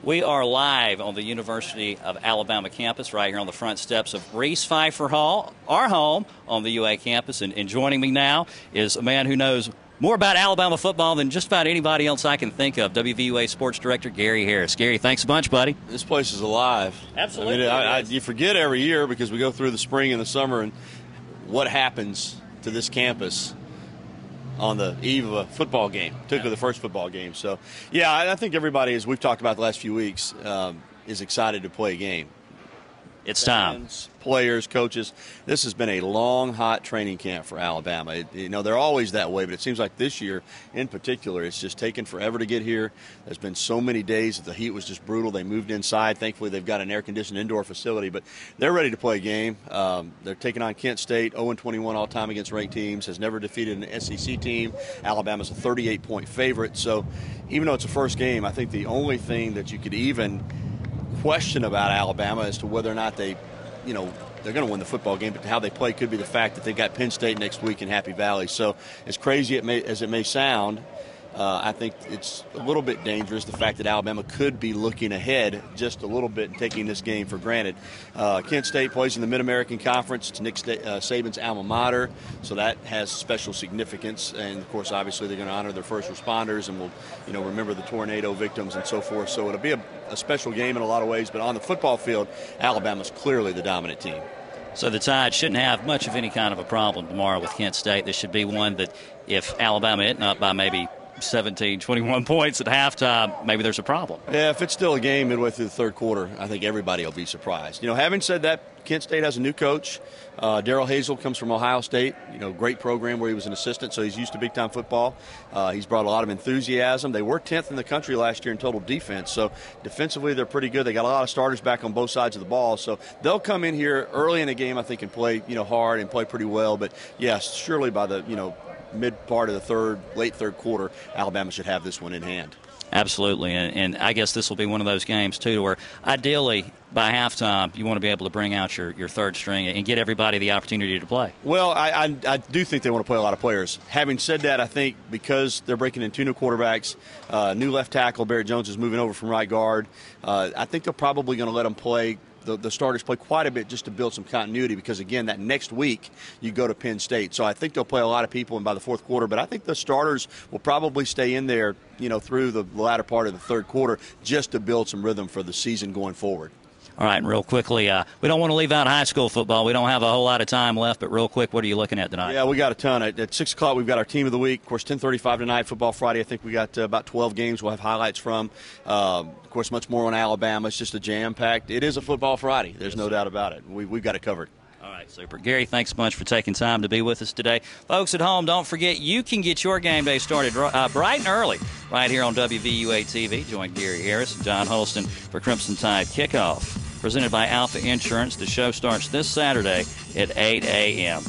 We are live on the University of Alabama campus right here on the front steps of Reese Pfeiffer Hall, our home on the UA campus. And joining me now is a man who knows more about Alabama football than just about anybody else I can think of, WVUA Sports Director Gary Harris. Gary, thanks a bunch, buddy. This place is alive. Absolutely. I mean, you forget every year because we go through the spring and the summer and what happens to this campus on the eve of a football game, particularly the first football game. So, yeah, I think everybody, as we've talked about the last few weeks, is excited to play a game. It's Fans, time. Players, coaches. This has been a long, hot training camp for Alabama. They're always that way, but it seems like this year in particular, it's just taken forever to get here. There's been so many days that the heat was just brutal. They moved inside. Thankfully, they've got an air-conditioned indoor facility, but they're ready to play a game. They're taking on Kent State, 0-21 all-time against ranked teams, has never defeated an SEC team. Alabama's a 38-point favorite. So even though it's a first game, I think the only thing that you could even question about Alabama as to whether or not they're going to win the football game, but how they play could be the fact that they got Penn State next week in Happy Valley. So as crazy as it may sound, I think it's a little bit dangerous, the fact that Alabama could be looking ahead just a little bit and taking this game for granted. Kent State plays in the Mid-American Conference. It's Nick Saban's alma mater, so that has special significance. And, of course, obviously they're going to honor their first responders and will, remember the tornado victims and so forth. So it'll be a special game in a lot of ways. But on the football field, Alabama's clearly the dominant team. So the Tide shouldn't have much of any kind of a problem tomorrow with Kent State. This should be one that if Alabama isn't up by maybe 17, 21 points at halftime, maybe there's a problem. Yeah, if it's still a game midway through the third quarter, I think everybody will be surprised. Having said that, Kent State has a new coach. Darrell Hazel comes from Ohio State, great program where he was an assistant, so he's used to big-time football. He's brought a lot of enthusiasm. They were 10th in the country last year in total defense, so defensively they're pretty good. They got a lot of starters back on both sides of the ball, so they'll come in here early in the game, I think, and play hard and play pretty well. But, yes, surely by the mid part of the late third quarter, Alabama should have this one in hand. Absolutely, and I guess this will be one of those games, too, where ideally by halftime you want to be able to bring out your third string and get everybody the opportunity to play. Well, I do think they want to play a lot of players. Having said that, I think because they're breaking in two new quarterbacks, new left tackle, Barrett Jones is moving over from right guard, I think they're probably going to let them play. The starters play quite a bit just to build some continuity because, again, that next week you go to Penn State. So I think they'll play a lot of people in by the fourth quarter, but I think the starters will probably stay in there, through the latter part of the third quarter just to build some rhythm for the season going forward. All right, and real quickly, we don't want to leave out high school football. We don't have a whole lot of time left, but real quick, what are you looking at tonight? Yeah, we got a ton. At 6 o'clock, we've got our Team of the Week. Of course, 10:35 tonight, Football Friday. I think we got about 12 games we'll have highlights from. Of course, much more on Alabama. It's just a jam-packed. It is a Football Friday. There's no doubt about it. We've got it covered. All right, super. Gary, thanks so much for taking time to be with us today. Folks at home, don't forget you can get your game day started bright and early right here on WVUA TV. Join Gary Harris and John Holston for Crimson Tide Kickoff. Presented by Alpha Insurance. The show starts this Saturday at 8 a.m.